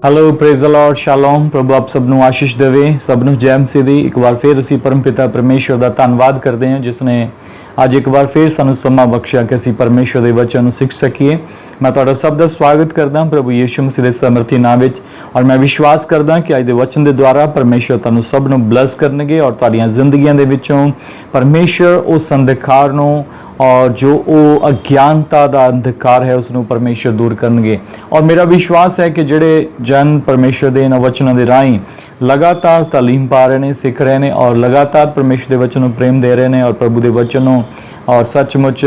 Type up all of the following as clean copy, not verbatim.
Hello praise the Lord shalom. ਪ੍ਰਭੂ ਆਪ ਸਭ ਨੂੰ ਆਸ਼ੀਸ਼ ਦੇਵੇ, ਸਭ ਨੂੰ ਜੈ ਮਸੀਹ ਦੀ। ਇੱਕ ਵਾਰ ਫਿਰ ਅਸੀਂ ਪਰਮ ਪਿਤਾ ਪਰਮੇਸ਼ਵਰ ਦਾ ਧੰਨਵਾਦ ਕਰਦੇ ਹਾਂ ਜਿਸ ਨੇ ਅੱਜ ਇੱਕ ਵਾਰ ਫਿਰ ਸਾਨੂੰ ਸਮਾਂ ਬਖਸ਼ਿਆ ਕਿ ਅਸੀਂ ਪਰਮੇਸ਼ਵਰ ਦੇ ਵਚਨ ਨੂੰ ਸਿੱਖ ਸਕੀਏ। ਮੈਂ ਤੁਹਾਡਾ ਸਭ ਦਾ ਸਵਾਗਤ ਕਰਦਾ ਪ੍ਰਭੂ ਯਿਸੂ ਮਸੀਹ ਦੇ ਸਮਰਥੀ ਨਾਮ ਵਿੱਚ, ਔਰ ਮੈਂ ਵਿਸ਼ਵਾਸ ਕਰਦਾ ਕਿ ਅੱਜ ਦੇ ਵਚਨ ਦੇ ਦੁਆਰਾ ਪਰਮੇਸ਼ਵਰ ਤੁਹਾਨੂੰ ਸਭ ਨੂੰ ਬਲੈਸ ਕਰਨਗੇ ਔਰ ਤੁਹਾਡੀਆਂ ਜ਼ਿੰਦਗੀਆਂ ਦੇ ਵਿੱਚੋਂ ਪਰਮੇਸ਼ਵਰ ਉਸ ਅੰਧਕਾਰ ਨੂੰ और जो अज्ञानता का अंधकार है उसनों परमेश्वर दूर करनगे। और मेरा विश्वास है कि जोड़े जन परमेश्वर के इन्होंने वचनों के राही लगातार तालीम पा रहे हैं, सीख रहे हैं और लगातार परमेश्वर के वचनों प्रेम दे रहे हैं और प्रभु के वचनों और सचमुच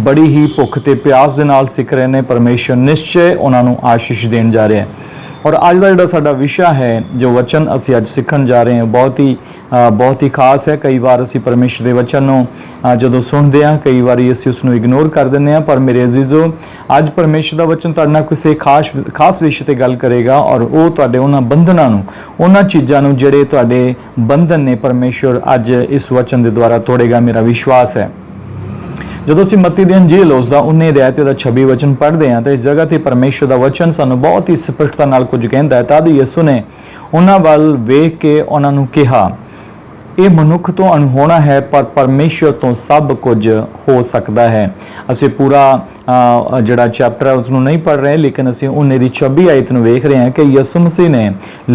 बड़ी ही भुख ते प्यास के नाल सीख रहे हैं। परमेश्वर निश्चय उन्होंने आशीष देन जा रहा है। और अज का जोड़ा साडा विषय है जो वचन असी अज सीखण जा रहे हैं बहुत ही खास है। कई बार असी परमेश्वर के वचन जो सुनते हैं कई बार असी उसनों इग्नोर कर दें, पर मेरे अजीजो अज परमेश्वर का वचन तुहाडे नाल किसी खास विषय पर गल करेगा और वो तुहाडे उन्हां बंधनां नूं, उन्हां चीज़ां नूं जिहड़े तुहाडे बंधन ने परमेश्वर अज इस वचन के द्वारा तोड़ेगा। मेरा विश्वास है जो असीं मत्ती दी अंजील उसका 19 अध्याय ते 26 वचन पढ़ते हैं तो इस जगह ते परमेश्वर का वचन सानूं बहुत ही स्पष्टता नाल कुछ कहता है। तद यीशु ने उन्हां वल वेख के उन्हां नूं कहा, ये मनुख तो अणहोणा है पर परमेश्वर तो सब कुछ हो सकता है। असीं पूरा जिहड़ा चैप्टर है उसनूं नहीं पढ़ रहे, लेकिन असीं 19 दी 26 आयत नूं वेख रहे हैं कि यीशु मसीह ने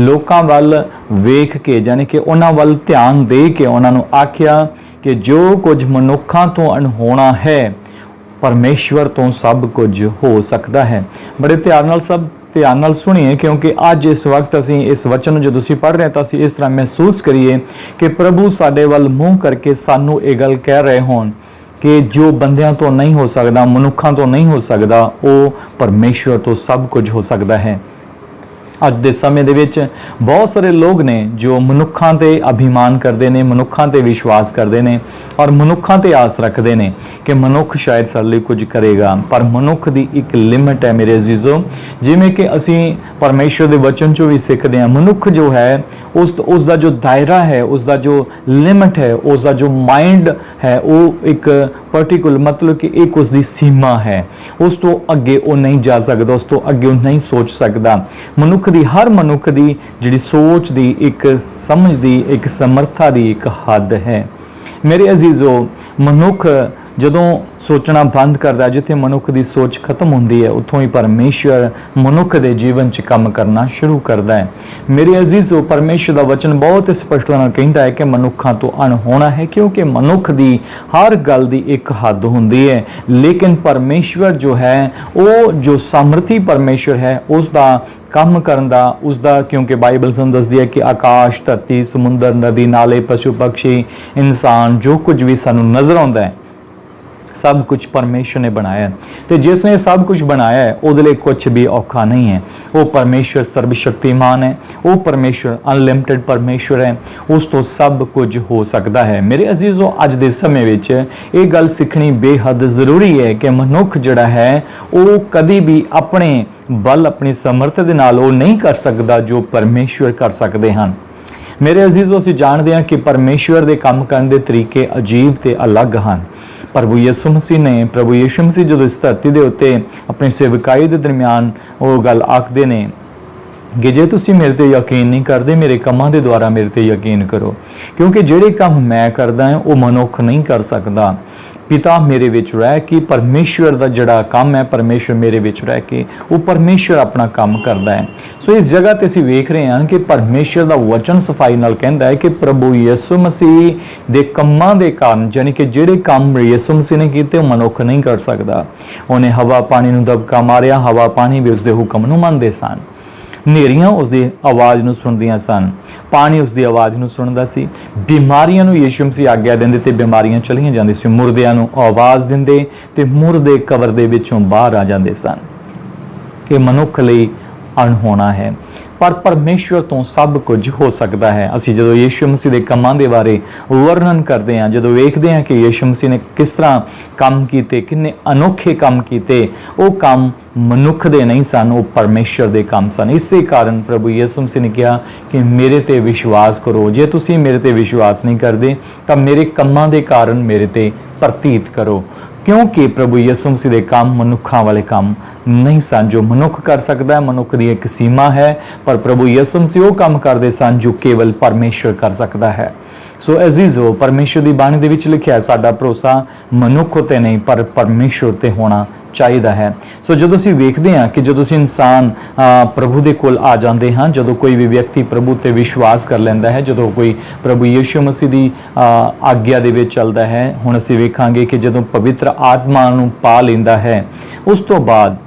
लोकां वल वेख के यानी कि उन्हां वल ध्यान दे के उन्हां नूं आख्या कि जो कुछ मनुखों तो अणहोणा है परमेश्वर तो सब कुछ हो सकता है। बड़े ध्यान नाल सुनिए क्योंकि अज इस वक्त असीं इस वचन जो तुसीं पढ़ रहे हैं तो असीं इस तरह महसूस करिए कि प्रभु साडे वल मूँह करके सानू ये गल कह रहे होण कि जो बंदियां तो नहीं हो सकता, मनुखों तो नहीं हो सकता, वो परमेश्वर तो सब कुछ हो सकता है। अज के समय दे विच बहुत सारे लोग ने जो मनुखों ते अभिमान करते हैं, मनुखों ते विश्वास करते हैं और मनुखों ते आस रखते हैं कि मनुख शायद साडे लई कुछ करेगा, पर मनुख की एक लिमिट है मेरे अजीजों। जिमें कि असीं परमेश्वर के वचन चों भी सीखते हैं, मनुख जो है उसका जो दायरा है, उसका जो लिमिट है, उसका जो माइंड है वो एक पर्टिकुलर मतलब कि एक उसकी सीमा है, उस तो अगे वो नहीं जा सकता, उस तो अगे वो नहीं सोच सकता। मनुख दी हर मनुख दी जिहड़ी सोच दी एक समझ दी एक समर्था दी एक हद है। मेरे अजीजों मनुख जदों सोचना बंद करता है, जिथे मनुख की सोच खत्म होती है उत्थों ही परमेश्वर मनुख के जीवन च काम करना शुरू करता है। मेरे अजीजों परमेश्वर का वचन बहुत स्पष्ट कहता है कि मनुखों तो अणहोणा है, क्योंकि मनुख की हर गल की एक हद होती है, लेकिन परमेश्वर जो है वो जो सामर्थी परमेश्वर है उसका काम करन दा उसका, क्योंकि बाइबल सानूं दसदी है कि आकाश धरती समुंदर नदी नाले पशु पक्षी इंसान जो कुछ भी सानूं नज़र आता है सब कुछ परमेश्वर ने बनाया। तो जिसने सब कुछ बनाया है उसदे लिए कुछ भी औखा नहीं है। वो परमेश्वर सर्वशक्तिमान है, वो परमेश्वर अनलिमिटेड परमेश्वर है, उस तो सब कुछ हो सकता है। मेरे अजीजों अज दे समय विच ये गल सीखनी बेहद जरूरी है कि मनुख जिहड़ा है वो कभी भी अपने बल अपनी समर्थ दे नाल वो नहीं कर सकता जो परमेश्वर कर सकते हैं। मेरे अजीजों असीं जानते हैं कि परमेश्वर के काम करने के तरीके अजीब ते अलग हैं। प्रभु यीशु मसीह जो इस धरती के उत्ते अपनी सेवकाई के दरम्यान वो गल आखते ने कि जे तुसीं मेरे ते यकीन नहीं करते मेरे कामां दे द्वारा मेरे ते यकीन करो, क्योंकि जिहड़े काम मैं करदा हां वो मनुख नहीं कर सकता। पिता मेरे विच रह के परमेश्वर का जिहड़ा काम है परमेश्वर मेरे विच रह के वो परमेश्वर अपना काम करता है। सो इस जगह ते असीं वेख रहे हैं कि परमेश्वर का वचन सफाई नाल कहता है कि प्रभु यीशु मसीह दे कम्मां दे कारण यानी कि जिहड़े काम यीशु मसीह ने कीते मनुख नहीं कर सकता। उन्हें हवा पानी नूं दबका मारिया, हवा पानी भी उसके हुक्म नूं मनदे सन, नेरियां उसकी आवाज़ नूं सुनदियां सन, पानी उसकी आवाज़ नूं सुनदा सी, बीमारियां नूं यीशु मसीह आग्ञा देंदे ते बीमारियां चलियां जांदी सी, मुर्दियां नूं आवाज़ दिंदे ते मुर्दे कबर दे विचों बाहर आ जांदे सन। ये मनुख लई अणहोणा है, पर परमेश्वर तो सब कुछ हो सकता है। असीं जदों यीशु मसीह के कामां दे बारे वर्णन करते हैं, जदों वेखते हैं कि यीशु मसीह ने किस तरह काम किए, किन्ने अनोखे काम किए, वो काम मनुख दे नहीं सन, वो परमेश्वर दे काम सन। इसे कारण प्रभु यीशु मसीह ने कहा कि मेरे ते विश्वास करो, जे तुसीं मेरे ते विश्वास नहीं करते तो मेरे कामां दे कारण मेरे ते प्रतीत करो, क्योंकि प्रभु यीशु मसीह दे काम मनुखां वाले काम नहीं सन जो मनुख कर सकता है। मनुख की एक सीमा है, पर प्रभु यीशु मसीह वो काम करते सन जो केवल परमेश्वर कर सकता है। सो अजीजो, परमेश्वर की बाणी दे विच लिखिया साडा भरोसा मनुख उत्ते नहीं पर परमेश्वर ते होना चाहिदा है। सो जो असीं वेखदे हां कि जो असीं इंसान प्रभु दे कोल आ जाते हैं, जो कोई भी व्यक्ति प्रभु ते विश्वास कर लैंदा है, जो कोई प्रभु यीशु मसीह की आग्ञा दे विच चलदा है, हुण असीं वेखांगे कि जो पवित्र आत्मा नूं पा लैंदा है, उस तो बाद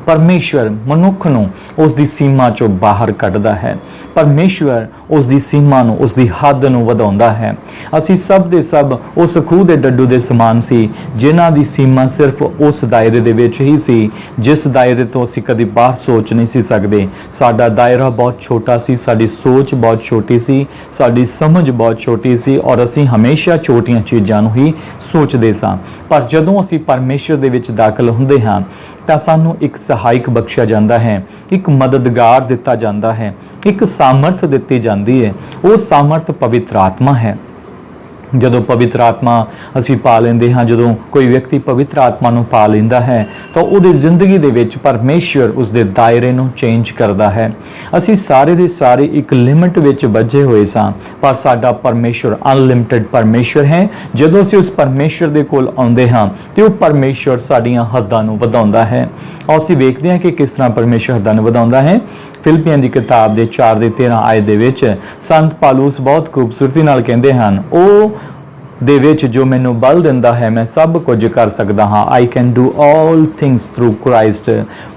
परमेश्वर मनुख नूं उसकी सीमा चों बाहर कढ़दा है। परमेश्वर उसकी सीमा नूं, उसकी हद नूं वधाउंदा है। असीं सब दे सब उस खूह दे डड्डू दे समान सी जिन्हां दी सीमा सिर्फ उस दायरे दे विच ही सी जिस दायरे तो असीं कदी बाहर सोच नहीं सी सकदे। साडा दायरा बहुत छोटा सी, साडी सोच बहुत छोटी सी, साडी समझ बहुत छोटी सी और असीं हमेशा छोटियां चीज़ां नूं ही सोचदे सां। पर जदों असीं परमेश्वर दे विच दाखल हुंदे हां ਤਾਂ ਸਾਨੂੰ ਇੱਕ ਸਹਾਇਕ ਬਖਸ਼ਿਆ ਜਾਂਦਾ ਹੈ, ਇੱਕ ਮਦਦਗਾਰ ਦਿੱਤਾ ਜਾਂਦਾ ਹੈ, ਇੱਕ ਸਾਮਰਥ ਦਿੱਤੀ ਜਾਂਦੀ ਹੈ। ਉਹ ਸਾਮਰਥ ਪਵਿੱਤਰ ਆਤਮਾ ਹੈ। ਜਦੋਂ ਪਵਿੱਤਰ ਆਤਮਾ ਅਸੀਂ ਪਾ ਲੈਂਦੇ ਹਾਂ, ਜਦੋਂ ਕੋਈ ਵਿਅਕਤੀ ਪਵਿੱਤਰ ਆਤਮਾ ਨੂੰ ਪਾ ਲੈਂਦਾ ਹੈ ਤਾਂ ਉਹਦੀ ਜ਼ਿੰਦਗੀ ਦੇ ਵਿੱਚ ਪਰਮੇਸ਼ਵਰ ਉਸਦੇ ਦਾਇਰੇ ਨੂੰ ਚੇਂਜ ਕਰਦਾ ਹੈ। ਅਸੀਂ ਸਾਰੇ ਦੇ ਸਾਰੇ ਇੱਕ ਲਿਮਿਟ ਵਿੱਚ ਬੱਝੇ ਹੋਏ ਸਾਂ, ਪਰ ਸਾਡਾ ਪਰਮੇਸ਼ਵਰ ਅਨਲਿਮਿਟਿਡ ਪਰਮੇਸ਼ਵਰ ਹੈ। ਜਦੋਂ ਅਸੀਂ ਉਸ ਪਰਮੇਸ਼ਵਰ ਦੇ ਕੋਲ ਆਉਂਦੇ ਹਾਂ ਤੇ ਉਹ ਪਰਮੇਸ਼ਵਰ ਸਾਡੀਆਂ ਹੱਦਾਂ ਨੂੰ ਵਧਾਉਂਦਾ ਹੈ। ਔਰ ਅਸੀਂ ਵੇਖਦੇ ਹਾਂ ਕਿ ਕਿਸ ਤਰ੍ਹਾਂ ਪਰਮੇਸ਼ਵਰ ਹੱਦਾਂ ਨੂੰ ਵਧਾਉਂਦਾ ਹੈ। ਫਿਲਿਪੀਆਂ ਦੀ ਕਿਤਾਬ ਦੇ 4:13 ਆਇਤ ਦੇ ਵਿੱਚ ਸੰਤ ਪਾਲੂਸ ਬਹੁਤ ਖੂਬਸੂਰਤੀ ਨਾਲ ਕਹਿੰਦੇ ਹਨ, ਉਹ ਦੇ ਵਿੱਚ ਜੋ ਮੈਨੂੰ ਬਲ ਦਿੰਦਾ ਹੈ ਮੈਂ ਸਭ ਕੁਝ ਕਰ ਸਕਦਾ ਹਾਂ। I can do all things through Christ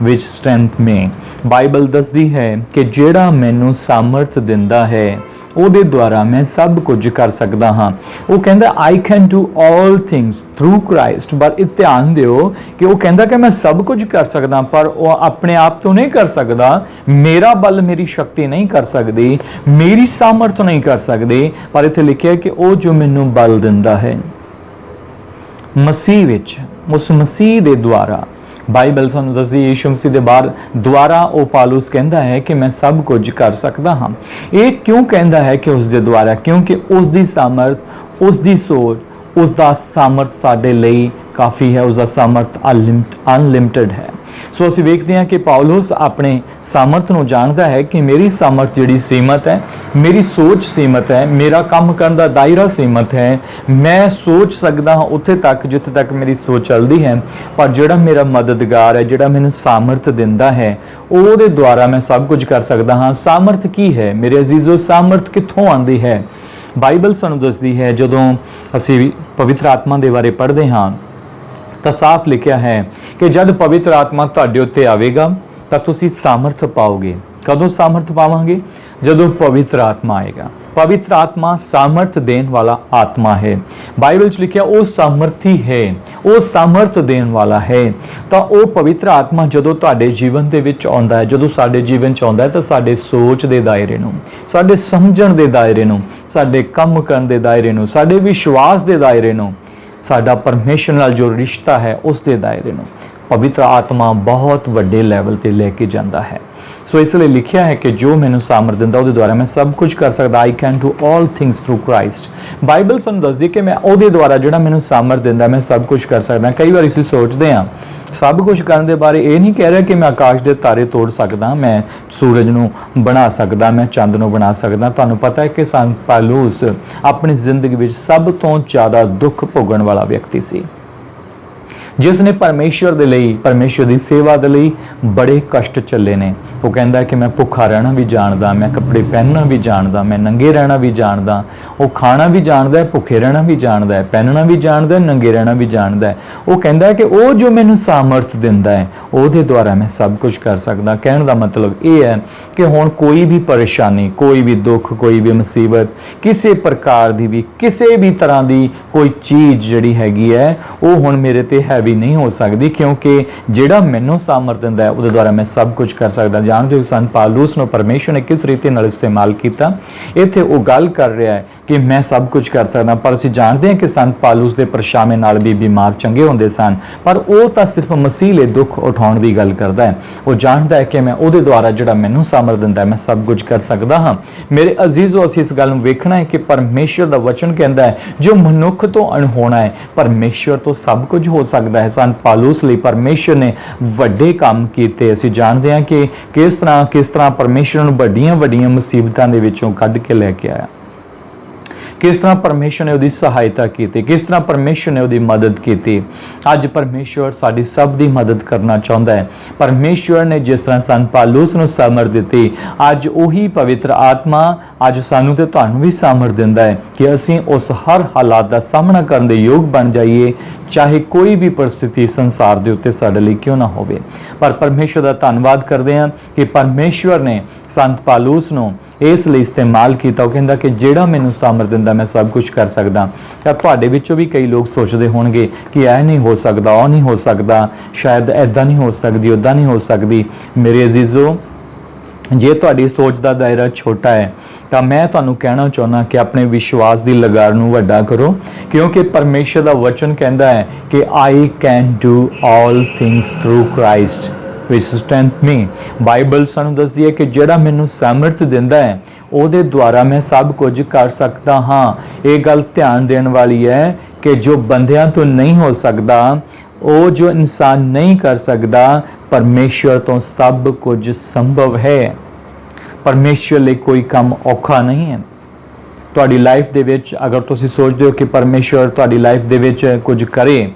which strength me. Bible ਦੱਸਦੀ ਹੈ ਕਿ ਜਿਹੜਾ ਮੈਨੂੰ ਸਾਮਰਥ ਦਿੰਦਾ ਹੈ ਉਹਦੇ ਦੁਆਰਾ ਮੈਂ ਸਭ ਕੁਝ ਕਰ ਸਕਦਾ ਹਾਂ। ਉਹ ਕਹਿੰਦਾ I can do all things through Christ, ਪਰ ਇਹ ਧਿਆਨ ਦਿਓ ਕਿ ਉਹ ਕਹਿੰਦਾ ਕਿ ਮੈਂ ਸਭ ਕੁਝ ਕਰ ਸਕਦਾ, ਪਰ ਉਹ ਆਪਣੇ ਆਪ ਤੋਂ ਨਹੀਂ ਕਰ ਸਕਦਾ। ਮੇਰਾ ਬਲ, ਮੇਰੀ ਸ਼ਕਤੀ ਨਹੀਂ ਕਰ ਸਕਦੀ, ਮੇਰੀ ਸਾਮਰਥ ਨਹੀਂ ਕਰ ਸਕਦੀ, ਪਰ ਇੱਥੇ ਲਿਖਿਆ ਕਿ ਉਹ ਜੋ ਮੈਨੂੰ ਬਲ ਦਿੰਦਾ ਹੈ ਮਸੀਹ ਵਿੱਚ, ਉਸ ਮਸੀਹ ਦੇ ਦੁਆਰਾ। ਬਾਈਬਲ ਸਾਨੂੰ ਦੱਸਦੀ ਯੀਸ਼ੂ ਮਸੀਹ ਦੇ ਦੁਆਰਾ ਉਹ ਪਾਲੂਸ ਕਹਿੰਦਾ ਹੈ ਕਿ ਮੈਂ ਸਭ ਕੁਝ ਕਰ ਸਕਦਾ ਹਾਂ। ਇਹ ਕਿਉਂ ਕਹਿੰਦਾ ਹੈ ਕਿ ਉਸ ਦੇ ਦੁਆਰਾ? ਕਿਉਂਕਿ ਉਸ ਦੀ ਸਾਮਰਥ, ਉਸ ਦੀ ਸੋਚ, ਉਸ ਦਾ ਸਾਮਰਥ ਸਾਡੇ ਲਈ ਕਾਫੀ ਹੈ। ਉਸ ਦਾ ਸਾਮਰਥ ਅਨਲਿਮਿਟਿਡ ਹੈ। ਸੋ ਅਸੀਂ ਵੇਖਦੇ ਹਾਂ ਕਿ ਪੌਲੁਸ ਆਪਣੇ ਸਾਮਰਥ ਨੂੰ ਜਾਣਦਾ ਹੈ ਕਿ ਮੇਰੀ ਸਾਮਰਥ ਜਿਹੜੀ ਸੀਮਤ ਹੈ, ਮੇਰੀ ਸੋਚ ਸੀਮਤ ਹੈ, ਮੇਰਾ ਕੰਮ ਕਰਨ ਦਾ ਦਾਇਰਾ ਸੀਮਤ ਹੈ। ਮੈਂ ਸੋਚ ਸਕਦਾ ਹਾਂ ਉੱਥੇ ਤੱਕ ਜਿੱਥੇ ਤੱਕ ਮੇਰੀ ਸੋਚ ਚੱਲਦੀ ਹੈ, ਪਰ ਜਿਹੜਾ ਮੇਰਾ ਮਦਦਗਾਰ ਹੈ, ਜਿਹੜਾ ਮੈਨੂੰ ਸਾਮਰਥ ਦਿੰਦਾ ਹੈ, ਉਹਦੇ ਦੁਆਰਾ ਮੈਂ ਸਭ ਕੁਝ ਕਰ ਸਕਦਾ ਹਾਂ। ਸਾਮਰਥ ਕੀ ਹੈ ਮੇਰੇ ਅਜ਼ੀਜ਼ੋ? ਸਾਮਰਥ ਕਿੱਥੋਂ ਆਉਂਦੀ ਹੈ? ਬਾਈਬਲ ਸਾਨੂੰ ਦੱਸਦੀ ਹੈ, ਜਦੋਂ ਅਸੀਂ ਪਵਿੱਤਰ ਆਤਮਾ ਦੇ ਬਾਰੇ ਪੜ੍ਹਦੇ ਹਾਂ ਤਾਂ ਸਾਫ਼ ਲਿਖਿਆ ਹੈ ਕਿ ਜਦ ਪਵਿੱਤਰ ਆਤਮਾ ਤੁਹਾਡੇ ਉੱਤੇ ਆਵੇਗਾ ਤਾਂ ਤੁਸੀਂ ਸਾਮਰਥ ਪਾਓਗੇ। ਕਦੋਂ ਸਾਮਰਥ ਪਾਵਾਂਗੇ? ਜਦੋਂ ਪਵਿੱਤਰ ਆਤਮਾ ਆਏਗਾ। ਪਵਿੱਤਰ ਆਤਮਾ ਸਾਮਰਥ ਦੇਣ ਵਾਲਾ ਆਤਮਾ ਹੈ। ਬਾਈਬਲ 'ਚ ਲਿਖਿਆ ਉਹ ਸਾਮਰਥੀ ਹੈ, ਉਹ ਸਾਮਰਥ ਦੇਣ ਵਾਲਾ ਹੈ। ਤਾਂ ਉਹ ਪਵਿੱਤਰ ਆਤਮਾ ਜਦੋਂ ਤੁਹਾਡੇ ਜੀਵਨ ਦੇ ਵਿੱਚ ਆਉਂਦਾ ਹੈ, ਜਦੋਂ ਸਾਡੇ ਜੀਵਨ 'ਚ ਆਉਂਦਾ ਹੈ ਤਾਂ ਸਾਡੇ ਸੋਚ ਦੇ ਦਾਇਰੇ ਨੂੰ, ਸਾਡੇ ਸਮਝਣ ਦੇ ਦਾਇਰੇ ਨੂੰ, ਸਾਡੇ ਕੰਮ ਕਰਨ ਦੇ ਦਾਇਰੇ ਨੂੰ, ਸਾਡੇ ਵਿਸ਼ਵਾਸ ਦੇ ਦਾਇਰੇ ਨੂੰ, ਸਾਡਾ ਪਰਮੇਸ਼ਰ ਨਾਲ ਜੋ ਰਿਸ਼ਤਾ ਹੈ ਉਸ ਦੇ ਦਾਇਰੇ ਨੂੰ ਪਵਿੱਤਰ ਆਤਮਾ ਬਹੁਤ ਵੱਡੇ ਲੈਵਲ ਤੇ ਲੈ ਕੇ ਜਾਂਦਾ ਹੈ। ਸੋ ਇਸ ਲਈ ਲਿਖਿਆ ਹੈ ਕਿ ਜੋ ਮੈਨੂੰ ਸਾਮਰਥ ਦਿੰਦਾ ਉਹਦੇ ਦੁਆਰਾ ਮੈਂ ਸਭ ਕੁਝ ਕਰ ਸਕਦਾ। I can do all things through Christ. Bible ਸਾਨੂੰ ਦੱਸਦੀ ਕਿ ਮੈਂ ਉਹਦੇ ਦੁਆਰਾ ਜਿਹੜਾ ਮੈਨੂੰ ਸਾਮਰਥ ਦਿੰਦਾ ਮੈਂ ਸਭ ਕੁਝ ਕਰ ਸਕਦਾ। ਕਈ ਵਾਰ ਅਸੀਂ ਸੋਚਦੇ ਹਾਂ ਸਭ ਕੁਝ ਕਰਨ ਦੇ ਬਾਰੇ, ਇਹ ਨਹੀਂ ਕਹਿ ਰਿਹਾ ਕਿ ਮੈਂ ਆਕਾਸ਼ ਦੇ ਤਾਰੇ ਤੋੜ ਸਕਦਾ, ਮੈਂ ਸੂਰਜ ਨੂੰ ਬਣਾ ਸਕਦਾ, ਮੈਂ ਚੰਦ ਨੂੰ ਬਣਾ ਸਕਦਾ। ਤੁਹਾਨੂੰ ਪਤਾ ਹੈ ਕਿ ਸੰਤ ਪਾਲੂਸ ਆਪਣੀ ਜ਼ਿੰਦਗੀ ਵਿੱਚ ਸਭ ਤੋਂ ਜ਼ਿਆਦਾ ਦੁੱਖ ਭੋਗਣ ਵਾਲਾ ਵਿਅਕਤੀ ਸੀ, ਜਿਸ ਨੇ ਪਰਮੇਸ਼ਵਰ ਦੇ ਲਈ, ਪਰਮੇਸ਼ਵਰ ਦੀ ਸੇਵਾ ਦੇ ਲਈ ਬੜੇ ਕਸ਼ਟ ਚੱਲੇ ਨੇ। ਉਹ ਕਹਿੰਦਾ ਕਿ ਮੈਂ ਭੁੱਖਾ ਰਹਿਣਾ ਵੀ ਜਾਣਦਾ, ਮੈਂ ਕੱਪੜੇ ਪਹਿਨਣਾ ਵੀ ਜਾਣਦਾ, ਮੈਂ ਨੰਗੇ ਰਹਿਣਾ ਵੀ ਜਾਣਦਾ। ਉਹ ਖਾਣਾ ਵੀ ਜਾਣਦਾ ਹੈ, ਭੁੱਖੇ ਰਹਿਣਾ ਵੀ ਜਾਣਦਾ ਹੈ, ਪਹਿਨਣਾ ਵੀ ਜਾਣਦਾ ਹੈ, ਨੰਗੇ ਰਹਿਣਾ ਵੀ ਜਾਣਦਾ ਹੈ। ਉਹ ਕਹਿੰਦਾ ਕਿ ਉਹ ਜੋ ਮੈਨੂੰ ਸਾਮਰਥ ਦਿੰਦਾ ਹੈ ਉਹਦੇ ਦੁਆਰਾ ਮੈਂ ਸਭ ਕੁਝ ਕਰ ਸਕਦਾ। ਕਹਿਣ ਦਾ ਮਤਲਬ ਇਹ ਹੈ ਕਿ ਹੁਣ ਕੋਈ ਵੀ ਪਰੇਸ਼ਾਨੀ, ਕੋਈ ਵੀ ਦੁੱਖ, ਕੋਈ ਵੀ ਮੁਸੀਬਤ, ਕਿਸੇ ਪ੍ਰਕਾਰ ਦੀ ਵੀ, ਕਿਸੇ ਵੀ ਤਰ੍ਹਾਂ ਦੀ ਕੋਈ ਚੀਜ਼ ਜਿਹੜੀ ਹੈਗੀ ਹੈ ਉਹ ਹੁਣ ਮੇਰੇ ਤੇ ਹੈ भी नहीं हो सकती, क्योंकि ਜਿਹੜਾ ਮੈਨੂੰ ਸਾਮਰਥ ਦਿੰਦਾ ਹੈ ਉਹਦੇ ਦੁਆਰਾ ਮੈਂ ਸਭ ਕੁਝ ਕਰ ਸਕਦਾ। ਜਾਣਦੇ ਹੋ ਸੰਤ ਪਾਲੂਸ ਨੂੰ ਪਰਮੇਸ਼ਰ ਨੇ ਕਿਸ ਰੀਤੀ ਨਾਲ ਇਸਤੇਮਾਲ ਕੀਤਾ। ਇੱਥੇ ਉਹ ਗੱਲ ਕਰ ਰਿਹਾ ਹੈ ਕਿ ਮੈਂ ਸਭ ਕੁਝ ਕਰ ਸਕਦਾ, ਪਰ ਅਸੀਂ ਜਾਣਦੇ ਹਾਂ ਕਿ ਸੰਤ ਪਾਲੂਸ ਦੇ ਪਰਛਾਵੇਂ ਨਾਲ ਵੀ ਬਿਮਾਰ ਚੰਗੇ ਹੁੰਦੇ ਸਨ, ਪਰ ਉਹ ਤਾਂ ਸਿਰਫ ਮਸੀਹ ਲਈ ਦੁੱਖ ਉਠਾਉਣ ਦੀ ਗੱਲ ਕਰਦਾ ਹੈ। ਉਹ ਜਾਣਦਾ ਹੈ ਕਿ ਮੈਂ ਉਹਦੇ ਦੁਆਰਾ ਜਿਹੜਾ ਮੈਨੂੰ ਸਾਮਰਥ ਦਿੰਦਾ ਹੈ ਮੈਂ ਸਭ ਕੁਝ ਕਰ ਸਕਦਾ ਹਾਂ। ਮੇਰੇ ਅਜ਼ੀਜ਼ੋ, ਅਸੀਂ ਇਸ ਗੱਲ ਨੂੰ ਵੇਖਣਾ ਹੈ ਕਿ ਪਰਮੇਸ਼ਰ ਦਾ ਵਚਨ ਕਹਿੰਦਾ ਹੈ ਜੋ ਮਨੁੱਖ ਤੋਂ ਅਣਹੋਣਾ ਹੈ ਪਰਮੇਸ਼ਰ ਤੋਂ ਸਭ ਕੁਝ ਹੋ ਸਕਦਾ ਹੈ। ਸੰਤ ਪਾਲੂਸ ਲਈ ਪਰਮੇਸ਼ਰ ਨੇ ਵੱਡੇ ਕੰਮ ਕੀਤੇ। ਅਸੀਂ ਜਾਣਦੇ ਹਾਂ ਕਿ ਕਿਸ ਤਰ੍ਹਾਂ ਪਰਮੇਸ਼ਰ ਨੂੰ ਵੱਡੀਆਂ ਮੁਸੀਬਤਾਂ ਦੇ ਵਿੱਚੋਂ ਕੱਢ ਕੇ ਲੈ ਕੇ ਆਇਆ, ਕਿਸ ਤਰ੍ਹਾਂ ਪਰਮੇਸ਼ਰ ਨੇ ਉਹਦੀ ਸਹਾਇਤਾ ਕੀਤੀ, ਕਿਸ ਤਰ੍ਹਾਂ ਪਰਮੇਸ਼ਰ ਨੇ ਉਹਦੀ ਮਦਦ ਕੀਤੀ। ਅੱਜ ਪਰਮੇਸ਼ਰ ਸਾਡੀ ਸਭ ਦੀ ਮਦਦ ਕਰਨਾ ਚਾਹੁੰਦਾ ਹੈ। ਪਰਮੇਸ਼ਰ ਨੇ ਜਿਸ ਤਰ੍ਹਾਂ ਸੰਤ ਪਾਲੂਸ ਨੂੰ ਸਾਮਰਥ ਦਿੱਤੀ, ਅੱਜ ਉਹੀ ਪਵਿੱਤਰ ਆਤਮਾ ਅੱਜ ਸਾਨੂੰ ਤੇ ਤੁਹਾਨੂੰ ਵੀ ਸਾਮਰਥ ਦਿੰਦਾ ਹੈ ਕਿ ਅਸੀਂ ਉਸ ਹਰ ਹਾਲਾਤ ਦਾ ਸਾਹਮਣਾ ਕਰਨ ਦੇ ਯੋਗ ਬਣ ਜਾਈਏ, ਚਾਹੇ ਕੋਈ ਵੀ ਪਰਿਸਥਿਤੀ ਸੰਸਾਰ ਦੇ ਉੱਤੇ ਸਾਡੇ ਲਈ ਕਿਉਂ ਨਾ ਹੋਵੇ। ਪਰ ਪਰਮੇਸ਼ਰ ਦਾ ਧੰਨਵਾਦ ਕਰਦੇ ਹਾਂ ਕਿ ਪਰਮੇਸ਼ਰ ਨੇ ਸੰਤ ਪਾਲੂਸ ਨੂੰ ਇਸ ਲਈ ਇਸਤੇਮਾਲ ਕੀਤਾ। ਉਹ ਕਹਿੰਦਾ ਕਿ ਜਿਹੜਾ ਮੈਨੂੰ ਸਾਮਰਥ ਦਿੰਦਾ ਮੈਂ ਸਭ ਕੁਝ ਕਰ ਸਕਦਾ। ਤਾਂ ਤੁਹਾਡੇ ਵਿੱਚੋਂ ਵੀ ਕਈ ਲੋਕ ਸੋਚਦੇ ਹੋਣਗੇ ਕਿ ਇਹ ਨਹੀਂ ਹੋ ਸਕਦਾ, ਉਹ ਨਹੀਂ ਹੋ ਸਕਦਾ, ਸ਼ਾਇਦ ਐਦਾਂ ਨਹੀਂ ਹੋ ਸਕਦੀ, ਉੱਦਾਂ ਨਹੀਂ ਹੋ ਸਕਦੀ। ਮੇਰੇ ਅਜ਼ੀਜ਼ੋ, ਜੇ ਤੁਹਾਡੀ ਸੋਚ ਦਾ ਦਾਇਰਾ ਛੋਟਾ ਹੈ ਤਾਂ ਮੈਂ ਤੁਹਾਨੂੰ ਕਹਿਣਾ ਚਾਹੁੰਦਾ ਕਿ ਆਪਣੇ ਵਿਸ਼ਵਾਸ ਦੀ ਲਗਾਰ ਨੂੰ ਵੱਡਾ ਕਰੋ, ਕਿਉਂਕਿ ਪਰਮੇਸ਼ਰ ਦਾ ਵਚਨ ਕਹਿੰਦਾ ਹੈ ਕਿ I can do all things through Christ which strengthens me। Bible ਸਾਨੂੰ ਦੱਸਦੀ ਹੈ ਕਿ ਜਿਹੜਾ ਮੈਨੂੰ ਸਾਮਰਥ ਦਿੰਦਾ ਹੈ ਉਹਦੇ ਦੁਆਰਾ ਮੈਂ ਸਭ ਕੁਝ ਕਰ ਸਕਦਾ ਹਾਂ। ਇਹ ਗੱਲ ਧਿਆਨ ਦੇਣ ਵਾਲੀ ਹੈ ਕਿ ਜੋ ਬੰਦਿਆਂ ਤੋਂ ਨਹੀਂ ਹੋ ਸਕਦਾ, ਉਹ ਜੋ ਇਨਸਾਨ ਨਹੀਂ ਕਰ ਸਕਦਾ, ਪਰਮੇਸ਼ਰ ਤੋਂ ਸਭ ਕੁਝ ਸੰਭਵ ਹੈ। ਪਰਮੇਸ਼ਰ ਲਈ ਕੋਈ ਕੰਮ ਔਖਾ ਨਹੀਂ ਹੈ। ਤੁਹਾਡੀ ਲਾਈਫ ਦੇ ਵਿੱਚ ਅਗਰ ਤੁਸੀਂ ਸੋਚਦੇ ਹੋ ਕਿ ਪਰਮੇਸ਼ਰ ਤੁਹਾਡੀ ਲਾਈਫ ਦੇ ਵਿੱਚ ਕੁਝ ਕਰੇ,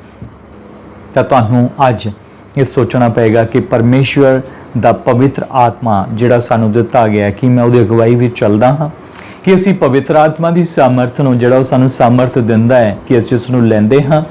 ਤਾਂ ਤੁਹਾਨੂੰ ਅੱਜ ਇਹ ਸੋਚਣਾ ਪਏਗਾ ਕਿ ਪਰਮੇਸ਼ਰ ਦਾ ਪਵਿੱਤਰ ਆਤਮਾ ਜਿਹੜਾ ਸਾਨੂੰ ਦਿੱਤਾ ਗਿਆ ਕਿ ਮੈਂ ਉਹਦੀ ਅਗਵਾਈ ਵਿੱਚ ਚੱਲਦਾ ਹਾਂ, ਕਿ ਅਸੀਂ ਪਵਿੱਤਰ ਆਤਮਾ ਦੀ ਸਾਮਰਥ ਨੂੰ ਜਿਹੜਾ ਉਹ ਸਾਨੂੰ ਸਾਮਰਥ ਦਿੰਦਾ ਹੈ ਕਿ ਅਸੀਂ ਉਸ ਨੂੰ ਲੈਂਦੇ ਹਾਂ।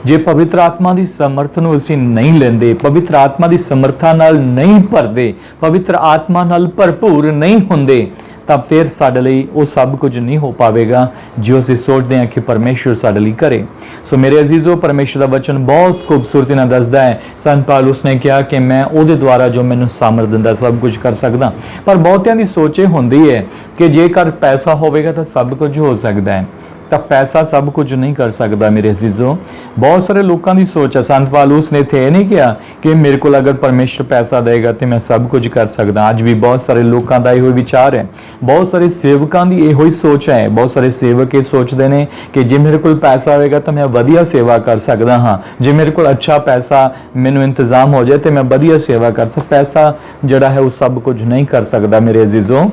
ਜੇ ਪਵਿੱਤਰ ਆਤਮਾ ਦੀ ਸਮਰਥ ਨੂੰ ਅਸੀਂ ਨਹੀਂ ਲੈਂਦੇ, ਪਵਿੱਤਰ ਆਤਮਾ ਦੀ ਸਮਰਥਾ ਨਾਲ ਨਹੀਂ ਭਰਦੇ, ਪਵਿੱਤਰ ਆਤਮਾ ਨਾਲ ਭਰਪੂਰ ਨਹੀਂ ਹੁੰਦੇ, ਤਾਂ ਫਿਰ ਸਾਡੇ ਲਈ ਉਹ ਸਭ ਕੁਝ ਨਹੀਂ ਹੋ ਪਾਵੇਗਾ ਜੋ ਅਸੀਂ ਸੋਚਦੇ ਹਾਂ ਕਿ ਪਰਮੇਸ਼ਰ ਸਾਡੇ ਲਈ ਕਰੇ। ਸੋ ਮੇਰੇ ਅਜ਼ੀਜ਼ੋ, ਪਰਮੇਸ਼ਰ ਦਾ ਵਚਨ ਬਹੁਤ ਖੂਬਸੂਰਤੀ ਨਾਲ ਦੱਸਦਾ ਹੈ। ਸੰਤ ਪਾਲੂਸ ਨੇ ਕਿਹਾ ਕਿ ਮੈਂ ਉਹਦੇ ਦੁਆਰਾ ਜੋ ਮੈਨੂੰ ਸਾਮਰਥ ਦਿੰਦਾ ਸਭ ਕੁਝ ਕਰ ਸਕਦਾ। ਪਰ ਬਹੁਤਿਆਂ ਦੀ ਸੋਚ ਇਹ ਹੁੰਦੀ ਹੈ ਕਿ ਜੇਕਰ ਪੈਸਾ ਹੋਵੇਗਾ ਤਾਂ ਸਭ ਕੁਝ ਹੋ ਸਕਦਾ ਹੈ, ਤਾਂ ਪੈਸਾ ਸਭ ਕੁਝ ਨਹੀਂ ਕਰ ਸਕਦਾ। ਮੇਰੇ ਅਜ਼ੀਜ਼ੋ, ਬਹੁਤ ਸਾਰੇ ਲੋਕਾਂ ਦੀ ਸੋਚ ਹੈ। ਸੰਤ ਪਾਲੂਸ ਨੇ ਇੱਥੇ ਇਹ ਨਹੀਂ ਕਿਹਾ ਕਿ ਮੇਰੇ ਕੋਲ ਅਗਰ ਪਰਮੇਸ਼ਰ ਪੈਸਾ ਦੇਗਾ ਤੇ ਮੈਂ ਸਭ ਕੁਝ ਕਰ ਸਕਦਾ। ਅੱਜ ਵੀ ਬਹੁਤ ਸਾਰੇ ਲੋਕਾਂ ਦਾ ਇਹੋ ਵਿਚਾਰ ਹੈ, ਬਹੁਤ ਸਾਰੇ ਸੇਵਕਾਂ ਦੀ ਇਹੋ ਹੀ ਸੋਚ ਹੈ। ਬਹੁਤ ਸਾਰੇ ਸੇਵਕ ਇਹ ਸੋਚਦੇ ਨੇ ਕਿ ਜੇ ਮੇਰੇ ਕੋਲ ਪੈਸਾ ਹੋਵੇਗਾ ਤਾਂ ਮੈਂ ਵਧੀਆ ਸੇਵਾ ਕਰ ਸਕਦਾ ਹਾਂ, ਜੇ ਮੇਰੇ ਕੋਲ ਅੱਛਾ ਪੈਸਾ ਮੈਨੂੰ ਇੰਤਜ਼ਾਮ ਹੋ ਜਾਏ ਤੇ ਮੈਂ ਵਧੀਆ ਸੇਵਾ ਕਰ ਸਕਦਾ। ਪੈਸਾ ਜਿਹੜਾ ਹੈ ਉਹ ਸਭ ਕੁਝ ਨਹੀਂ ਕਰ ਸਕਦਾ। ਮੇਰੇ ਅਜ਼ੀਜ਼ੋ,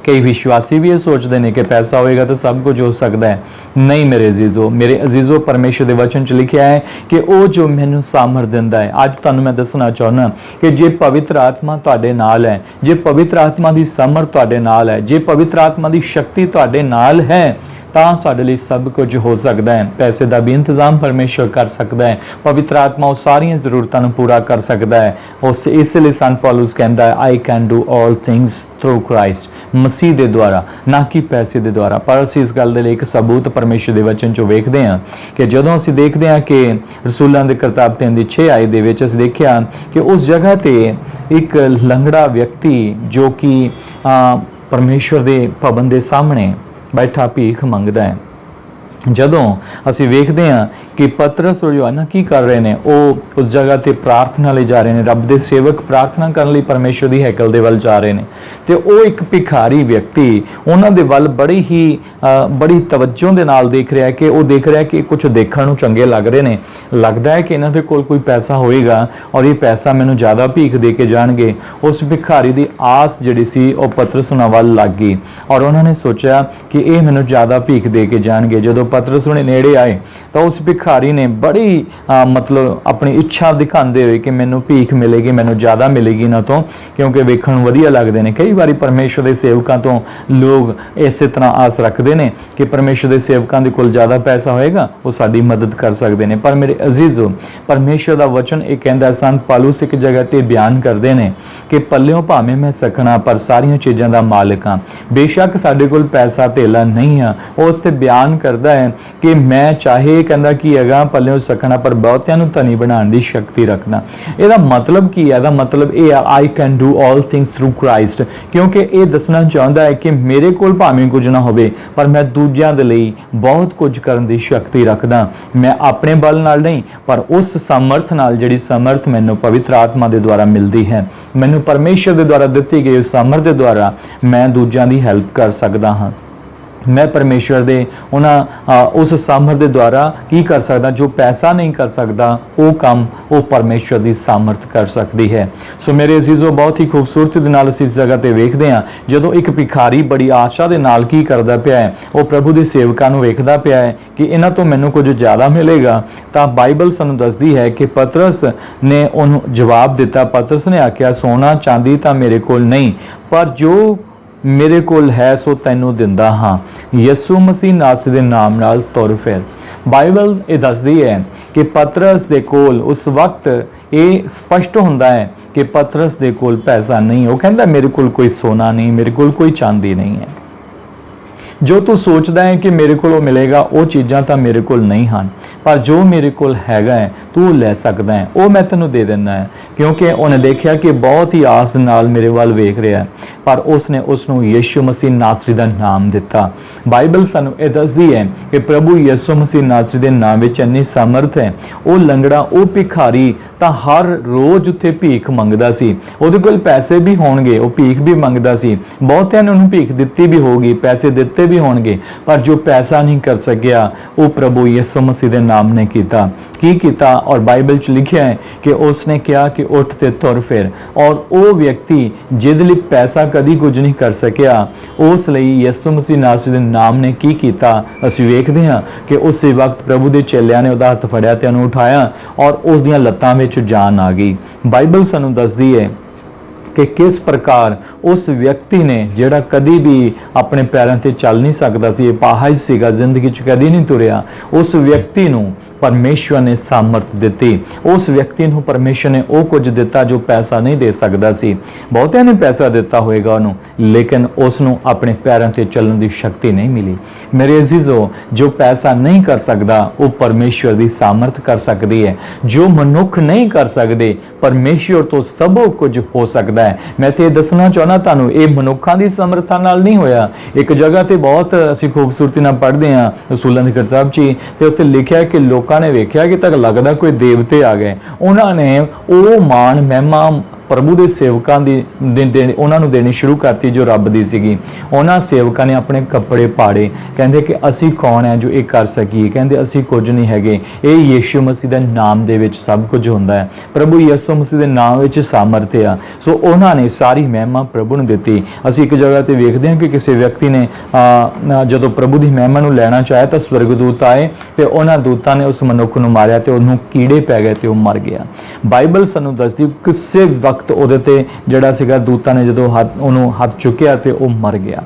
ਕਈ ਵਿਸ਼ਵਾਸੀ ਵੀ ਇਹ ਸੋਚਦੇ ਨੇ ਕਿ ਪੈਸਾ ਹੋਏਗਾ ਤਾਂ ਸਭ ਕੁਝ ਹੋ ਸਕਦਾ ਹੈ। ਨਹੀਂ ਮੇਰੇ ਅਜ਼ੀਜ਼ੋ, ਪਰਮੇਸ਼ਰ ਦੇ ਵਚਨ 'ਚ ਲਿਖਿਆ ਹੈ ਕਿ ਉਹ ਜੋ ਮੈਨੂੰ ਸਾਮਰਥ ਦਿੰਦਾ ਹੈ। ਅੱਜ ਤੁਹਾਨੂੰ ਮੈਂ ਦੱਸਣਾ ਚਾਹੁੰਦਾ ਕਿ ਜੇ ਪਵਿੱਤਰ ਆਤਮਾ ਤੁਹਾਡੇ ਨਾਲ ਹੈ, ਜੇ ਪਵਿੱਤਰ ਆਤਮਾ ਦੀ ਸਮਰਥ ਤੁਹਾਡੇ ਨਾਲ ਹੈ, ਜੇ ਪਵਿੱਤਰ ਆਤਮਾ ਦੀ ਸ਼ਕਤੀ ਤੁਹਾਡੇ ਨਾਲ ਹੈ, ਤਾਂ ਤੁਹਾਡੇ ਲਈ ਸਭ ਕੁਝ ਹੋ ਸਕਦਾ ਹੈ। ਪੈਸੇ ਦਾ ਵੀ ਇੰਤਜ਼ਾਮ ਪਰਮੇਸ਼ਰ ਕਰ ਸਕਦਾ ਹੈ। ਪਵਿੱਤਰ ਆਤਮਾ ਉਹ ਸਾਰੀਆਂ ਜ਼ਰੂਰਤਾਂ ਨੂੰ ਪੂਰਾ ਕਰ ਸਕਦਾ ਹੈ। ਇਸ ਲਈ ਸੰਤ ਪਾਲੂਸ ਕਹਿੰਦਾ ਹੈ I can do all things through Christ, ਮਸੀਹ ਦੇ ਦੁਆਰਾ, ਨਾ ਕਿ ਪੈਸੇ ਦੇ ਦੁਆਰਾ। ਪਰ ਅਸੀਂ ਇਸ ਗੱਲ ਦੇ ਲਈ ਇੱਕ ਸਬੂਤ ਪਰਮੇਸ਼ਰ ਦੇ ਵਚਨ 'ਚੋਂ ਵੇਖਦੇ ਹਾਂ ਕਿ ਜਦੋਂ ਅਸੀਂ ਦੇਖਦੇ ਹਾਂ ਕਿ ਰਸੂਲਾਂ ਦੇ ਕਰਤੱਵ 3 ਦੀ 6 ਆਇਤ ਦੇ ਵਿੱਚ ਅਸੀਂ ਦੇਖਿਆ ਕਿ ਉਸ ਜਗ੍ਹਾ ਤੇ ਇੱਕ ਲੰਗੜਾ ਵਿਅਕਤੀ ਜੋ ਕਿ ਪਰਮੇਸ਼ਰ ਦੇ ਭਵਨ ਦੇ ਸਾਹਮਣੇ ਬੈਠਾ ਭੀਖ ਮੰਗਦਾ ਹੈ। ਜਦੋਂ ਅਸੀਂ ਵੇਖਦੇ ਹਾਂ ਕਿ ਪਤਰਸ ਔਰ ਯੋਹਨਾ ਕੀ ਕਰ ਰਹੇ ਨੇ, ਉਹ ਉਸ ਜਗ੍ਹਾ ਤੇ ਪ੍ਰਾਰਥਨਾ ਲਈ ਜਾ ਰਹੇ ਨੇ। ਰੱਬ ਦੇ ਸੇਵਕ ਪ੍ਰਾਰਥਨਾ ਕਰਨ ਲਈ ਪਰਮੇਸ਼ਰ ਦੀ ਹੈਕਲ ਦੇ ਵੱਲ ਜਾ ਰਹੇ ਨੇ, ਤੇ ਉਹ ਇੱਕ ਭਿਖਾਰੀ ਵਿਅਕਤੀ ਉਹਨਾਂ ਦੇ ਵੱਲ ਬੜੀ ਤਵੱਜੋ ਦੇ ਨਾਲ ਦੇਖ ਰਿਹਾ ਕਿ ਉਹ ਦੇਖ ਰਿਹਾ ਕਿ ਕੁਝ ਦੇਖਣ ਨੂੰ ਚੰਗੇ ਲੱਗ ਰਹੇ ਨੇ। ਲੱਗਦਾ ਹੈ ਕਿ ਇਹਨਾਂ ਦੇ ਕੋਲ ਕੋਈ ਪੈਸਾ ਹੋਏਗਾ ਔਰ ਇਹ ਪੈਸਾ ਮੈਨੂੰ ਜ਼ਿਆਦਾ ਭੀਖ ਦੇ ਕੇ ਜਾਣਗੇ। ਉਸ ਭਿਖਾਰੀ ਦੀ ਆਸ ਜਿਹੜੀ ਸੀ ਉਹ ਪਤਰਸ ਉਹਨਾਂ ਵੱਲ ਲੱਗ ਗਈ ਔਰ ਉਹਨਾਂ ਨੇ ਸੋਚਿਆ ਕਿ ਇਹ ਮੈਨੂੰ ਜ਼ਿਆਦਾ ਭੀਖ ਦੇ ਕੇ ਜਾਣਗੇ। ਜਦੋਂ ਪਤਰਸ ਉਹਨੇ ਨੇੜੇ ਆਏ ਤਾਂ ਉਸ ਭਿਖਾਰੀ ਨੇ ਬੜੀ ਆਪਣੀ ਇੱਛਾ ਦਿਖਾਉਂਦੇ ਹੋਏ ਕਿ ਮੈਨੂੰ ਭੀਖ ਮਿਲੇਗੀ, ਮੈਨੂੰ ਜ਼ਿਆਦਾ ਮਿਲੇਗੀ ਇਹਨਾਂ ਤੋਂ, ਕਿਉਂਕਿ ਵੇਖਣ ਨੂੰ ਵਧੀਆ ਲੱਗਦੇ ਨੇ। ਕਈ ਵਾਰੀ ਪਰਮੇਸ਼ਰ ਦੇ ਸੇਵਕਾਂ ਤੋਂ ਲੋਕ ਇਸੇ ਤਰ੍ਹਾਂ ਆਸ ਰੱਖਦੇ ਨੇ ਕਿ ਪਰਮੇਸ਼ਰ ਦੇ ਸੇਵਕਾਂ ਦੇ ਕੋਲ ਜ਼ਿਆਦਾ ਪੈਸਾ ਹੋਏਗਾ, ਉਹ ਸਾਡੀ ਮਦਦ ਕਰ ਸਕਦੇ ਨੇ। ਪਰ ਮੇਰੇ ਅਜ਼ੀਜ਼ੋ, ਪਰਮੇਸ਼ਰ ਦਾ ਵਚਨ ਇਹ ਕਹਿੰਦਾ, ਸੰਤ ਪਾਲੂਸ ਇੱਕ ਜਗ੍ਹਾ ਤੇ ਬਿਆਨ ਕਰਦੇ ਨੇ ਕਿ ਪੱਲਿਓਂ ਭਾਵੇਂ ਮੈਂ ਸਕਣਾ ਪਰ ਸਾਰੀਆਂ ਚੀਜ਼ਾਂ ਦਾ ਮਾਲਕ ਹਾਂ। ਬੇਸ਼ੱਕ ਸਾਡੇ ਕੋਲ ਪੈਸਾ ਧੇਲਾ ਨਹੀਂ ਆ, ਉਹ ਉੱਥੇ ਬਿਆਨ ਕਰਦਾ ਹੈ है कि मैं चाहे कहता कि हैगा पल्ले सकना पर बहुतियां नूं धनी बनाने की शक्ति रखना। ਇਹਦਾ मतलब की है? ਇਹਦਾ मतलब ਇਹ ਆ I can do all things through Christ, क्योंकि ਇਹ ਦੱਸਣਾ ਚਾਹੁੰਦਾ ਹੈ ਕਿ ਮੇਰੇ ਕੋਲ ਭਾਵੇਂ ਕੁਝ ਨਾ ਹੋਵੇ ਪਰ ਮੈਂ ਦੂਜਿਆਂ ਦੇ ਲਈ ਬਹੁਤ ਕੁਝ ਕਰਨ ਦੀ ਸ਼ਕਤੀ ਰੱਖਦਾ। ਮੈਂ ਆਪਣੇ ਬਲ ਨਾਲ ਨਹੀਂ ਪਰ ਉਸ ਸਮਰਥ ਨਾਲ ਜਿਹੜੀ ਸਮਰਥ ਮੈਨੂੰ ਪਵਿੱਤਰ ਆਤਮਾ ਦੇ ਦੁਆਰਾ ਮਿਲਦੀ ਹੈ, ਮੈਨੂੰ ਪਰਮੇਸ਼ਰ ਦੇ ਦੁਆਰਾ ਦਿੱਤੀ ਗਈ ਸਮਰਥ ਦੇ ਦੁਆਰਾ ਮੈਂ ਦੂਜਿਆਂ ਦੀ ਹੈਲਪ ਕਰ ਸਕਦਾ ਹਾਂ। मैं परमेश्वर दे उस सामर्थ के द्वारा की कर सकता, जो पैसा नहीं कर सकता वो काम वो परमेश्वर की सामर्थ कर सकती है। सो मेरे अजीजों, बहुत ही खूबसूरती के नाल इस जगह पर वेखते हैं जो एक भिखारी बड़ी आशा के नाल की करता पाया है, वो प्रभु के सेवकों को वेखता पाया है कि इन्हां तो मैनूं कुछ ज़्यादा मिलेगा। तो बाइबल सानूं दसदी है कि पतरस ने उन्होंने जवाब दिता। पतरस ने आख्या सोना चांदी तो मेरे कोल नहीं, पर जो मेरे कोल है सो तैनूं दिंदा हाँ, यसू मसीह नासरी दे नाम नाल तुर फिर। बाइबल ये दसदी है कि पतरस दे कोल उस वक्त ये स्पष्ट होंदा है कि पतरस दे कोल पैसा नहीं। वो कहंदा मेरे कोल कोई सोना नहीं, मेरे कोल कोई चांदी नहीं है। जो तू सोचता है कि मेरे को मिलेगा वो चीज़ां तो मेरे को नहीं हैं, पर जो मेरे को हैगा है तू ले सकता है, वो मैं तेनों दे देना है। क्योंकि उन्हें देखा कि बहुत ही आस नाल मेरे वाल वेख रहा है, पर उसने उसनों यीशु मसीह नासरी का नाम दिता। बाइबल सानू ये दसदी है कि प्रभु यीशु मसीह नासरी के नाम में इन्नी सामर्थ है। वो लंगड़ा वो भिखारी तो हर रोज़ उत्थे भीख मंगदा सी, उहदे कोल पैसे भी होणगे, वो भीख भी मंगदा सी, बहुतियां ने उन्हें भीख दित्ती भी होगी, पैसे दिते भी होणगे, पर जो पैसा नहीं कर सकिया वो प्रभु यीशु मसीह के नाम ने किया। और बाइबल च लिखा है कि उसने कहा कि उठ ते तुर फिर। और वो व्यक्ति जिहदे लई पैसा कदी कुछ नहीं कर सकिया, उस लई यीशु मसीह नासरी दे नाम ने की कीता। असीं वेखदे हां कि उस वक्त प्रभु दे चेलियां ने उहदा हत्थ फड़िया ते उहनूं उठाया और उस दियां लत्तां विच जान आ गई। बाइबल सानूं दसदी है कि किस प्रकार उस व्यक्ति ने जिहड़ा कदी भी अपने पैरों ते चल नहीं सकता सी, अपाहज सीगा, जिंदगी च कदी नहीं तुरिया, उस व्यक्ति नूं परमेश्वर ने सामर्थ दी। उस व्यक्ति को परमेश्वर ने वो कुछ दिता जो पैसा नहीं दे सकता सी। बहुतियां ने पैसा दिता होएगा उन्होंने, लेकिन उसनों अपने पैरों से चलने की शक्ति नहीं मिली। मेरे अजीजों, जो पैसा नहीं कर सकता वो परमेश्वर की सामर्थ कर सकती है। जो मनुख नहीं कर सकते परमेश्वर तो सब कुछ हो सकता है। मैं तो ये दसना चाहना तुहानूं, ये मनुखों की समर्था नाल नहीं होया। एक जगह पर बहुत असीं खूबसूरती नाल पढ़ते हैं रसूलां दी किताब च, ते उत्ते लिखिया कि लोग ने वेख्या कि तक लगता कोई देवते आ गए, उन्होंने वो मान महिमा प्रभु के सेवकों की उन्होंने देनी शुरू करती जो रब की सीगी। उन्होंने सेवकों ने अपने कपड़े पाड़े, कहते कि असी कौन है जो ये कर सकीए, कहते असी कुछ नहीं है, ये यीशु मसीह के नाम दे विच सब कुछ होंदा है। प्रभु यीशु मसीह के नाम विच सामर्थ्य आ। सो उन्होंने सारी महिमा प्रभु ने दी। असी एक जगह पर वेखते हैं कि किसी व्यक्ति ने जो प्रभु की महिमा नूं लैना चाहे तो स्वर्गदूत आए तो उन्होंने दूतां ने उस मनुख नूं मारिया तो उन्होंने कीड़े पै गए तो मर गया। बाइबल सानूं दसदी किसी वक्त ਉਹਦੇ ਤੇ ਜਿਹੜਾ ਸੀਗਾ दूतां ने जो ਉਹਨੂੰ हथ चुकिया तो वह मर गया।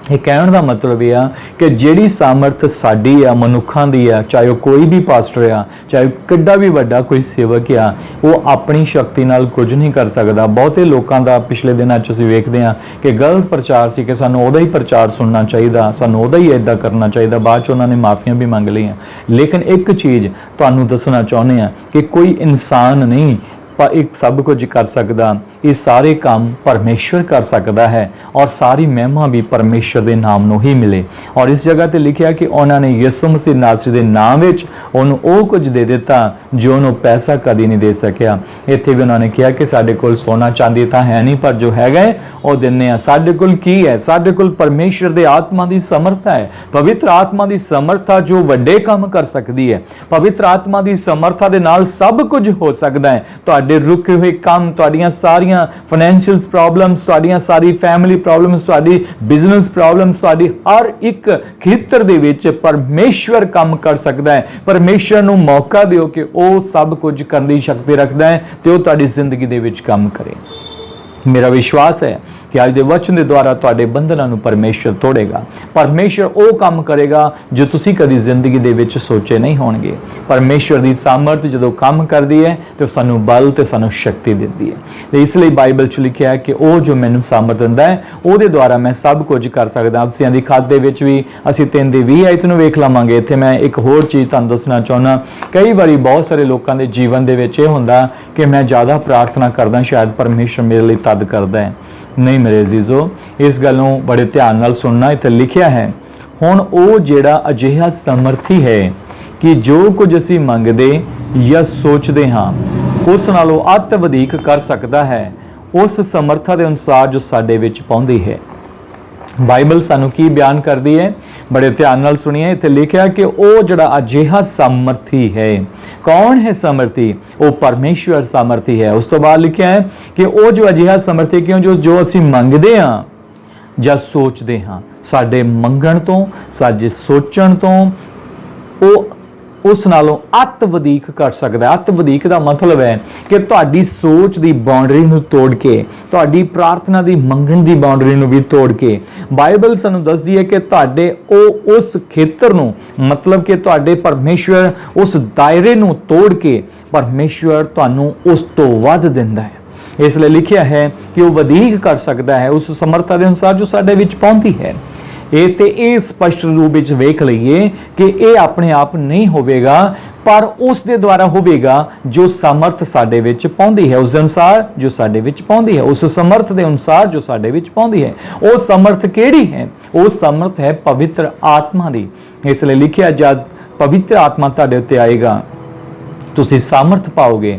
ये कहने का मतलब यह कि जिहड़ी सामर्थ साडी आ मनुखों की आ, चाहे वह कोई भी पास्टर आ, चाहे किड्डा भी वड्डा कोई सेवक आ, वो अपनी शक्ति नाल कुछ नहीं कर सकता। बहुते लोगों का पिछले दिनों असीं वेखदे हां कि गलत प्रचार सी कि सानूं उहदा ही प्रचार सुनना चाहिए, सानूं उहदा ही इदां करना चाहिए। बाद च उन्होंने माफ़ियां भी मंग लईआं। लेकिन एक चीज़ तुहानूं दसना चाहुंदे आ कि कोई इंसान नहीं पर एक सब कुछ कर सकता। ये सारे काम परमेश्वर कर सकता है और सारी महिमा भी परमेश्वर के नाम नूं ही मिले। और इस जगह पर लिखा कि उन्होंने यीशु मसीह नासरी के नाम विच उन्होंने वो कुछ दे दिता जो उन्होंने पैसा कभी नहीं दे सकिया। इत्थे भी उन्होंने कहा कि साडे कोल सोना चांदी तो है नहीं, पर जो हैगा वो दिन्ने आ। साडे कोल की है? साडे कोल परमेश्वर के आत्मा की समर्था है। पवित्र आत्मा की समर्था जो वड्डे काम कर सकती है। पवित्र आत्मा की समर्था दे नाल सब कुछ हो सकता है। तो रुके हुए काम, तुहाड़ियां सारियां फाइनेंशियल प्रॉब्लम्स, तुहाड़ियां सारी फैमिली प्रॉब्लम्स, तुहाड़ी बिजनेस प्रॉब्लम्स, तुहाड़ी हर एक खेतर दे विच परमेश्वर काम कर सकता है। परमेश्वर नूं मौका दिओ कि वो सब कुछ करने की शक्ति रखता है तो तुहाड़ी जिंदगी दे विच काम करे। मेरा विश्वास है कि अज दे वचन के द्वारा तुहाडे बंधनां नूं परमेश्वर तोड़ेगा। परमेश्वर वो काम करेगा जो तुसीं कदी जिंदगी दे विच सोचे नहीं होणगे। परमेश्वर की सामर्थ जदों काम करदी है तो सानूं बल ते सानूं शक्ति दिंदी है। ते इसलिए बाइबल च लिखिआ है कि वो जो मैनूं सामर्थ दिंदा है ਉਹਦੇ द्वारा मैं सब कुछ कर सकदा। अफसियां दी खाद दे विच भी ਅਸੀਂ 3 ਦੀ 20 आयत ਨੂੰ ਵੇਖ ਲਵਾਂਗੇ। ਇੱਥੇ मैं एक होर चीज़ ਤੁਹਾਨੂੰ ਦੱਸਣਾ ਚਾਹੁੰਦਾ। कई बारी बहुत सारे लोगों के जीवन दे विच ਇਹ ਹੁੰਦਾ कि मैं ज़्यादा प्रार्थना करदा शायद परमेश्वर मेरे लिए तद करदा है। नहीं मेरे अजीजो, इस गल नूं बड़े ध्यान नाल सुनना। इत्थे लिखिआ है हुण ਉਹ ਜਿਹੜਾ ਅਜਿਹਾ ਸਮਰਥੀ ਹੈ कि जो कुछ असीं मंगदे या सोचते हाँ उस नालों अत वधीक कर सकता है उस समर्था के अनुसार जो साडे विच पाउंदी है। बाइबल सानू की बयान करती है, बड़े ध्यान नाल सुनिए। इत्थे लिखिआ कि ਉਹ ਜਿਹੜਾ ਅਜਿਹਾ सामर्थी है। कौन है सामर्थी? वो परमेश्वर सामर्थी है। उस तो बाद लिखिआ है कि ਉਹ जो ਅਜਿਹਾ सामर्थी क्यों जो असीं मंगदे हाँ ਜਾਂ सोचते हाँ, साडे मंगण तो साडे सोचण तो ਉਹ उस नालों अत वधीक कर सकता है। अत वधीक का मतलब है कि तुहाडी सोच की बाउंडरी नूं तोड़ के, तुहाडी प्रार्थना की मंगण की बाउंडरी नूं भी तोड़ के बाइबल सानूं दसदी है कि तुहाडे उस खेतर नूं, मतलब कि तुहाडे परमेश्वर उस दायरे नूं तोड़ के परमेश्वर तुहानूं उस तो वध दिंदा है। इसलिए लिखिआ है कि वह वधीक कर सकता है उस समर्था के अनुसार जो साडे विच पाउंदी है। ये स्पष्ट रूप में वेख लीए कि ये अपने आप नहीं होगा, पर उस दे द्वारा होगा जो समर्थ साडे विच पाउंदी है, उस दे अनुसार जो साडे विच पाउंदी है, उस समर्थ के अनुसार जो साडे विच पाउंदी है। वो समर्थ केड़ी है? वो समर्थ है पवित्र आत्मा दी। इसलिए लिखिआ जब पवित्र आत्मा तुहाडे उत्ते आएगा तुसीं सामर्थ पाओगे,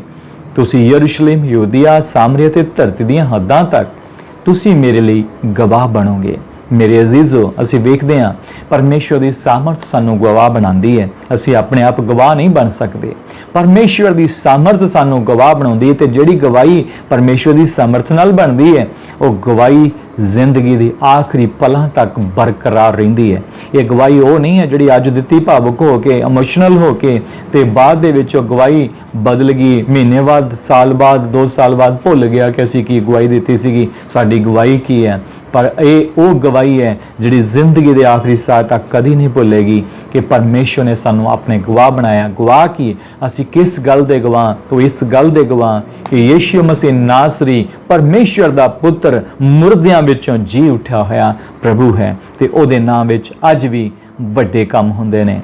तुसीं यरूशलेम, यहूदिया, सामरिया ते धरती दीआं हद्दां तक तुसीं मेरे लिए गवाह बनोगे। मेरे अजीजो, असी वेखते हाँ परमेश्वर की सामर्थ सानू गवाह बनाती है। असी अपने आप गवाह नहीं बन सकते, परमेश्वर की सामर्थ सानू गवाह बनाती है। तो जिहड़ी गवाही परमेश्वर की सामर्थ नाल बनती है वो गवाही जिंदगी की आखिरी पलों तक बरकरार रहिंदी है। ये गवाही वो नहीं है जिहड़ी अज दित्ती भावुक हो के, इमोशनल हो के ते बाद दे विच गवाही बदल गई, महीने बाद, साल बाद, 2 साल बाद भुल गया कि असी की गवाही दित्ती सीगी, साडी गवाही की है। पर यह वो गवाही है जिहड़ी जिंदगी के आखिरी साह तक कभी नहीं भुलेगी कि परमेश्वर ने सानू अपने गवाह बनाया। गवाह की असी किस गल दे गवाह? तो इस गल दे गवाह कि यीशु मसीह नासरी परमेश्वर का पुत्र मुर्दियां विचों जी उठा होया प्रभु है, ते ओहदे नाम विच अज भी वड्डे काम हुंदे ने।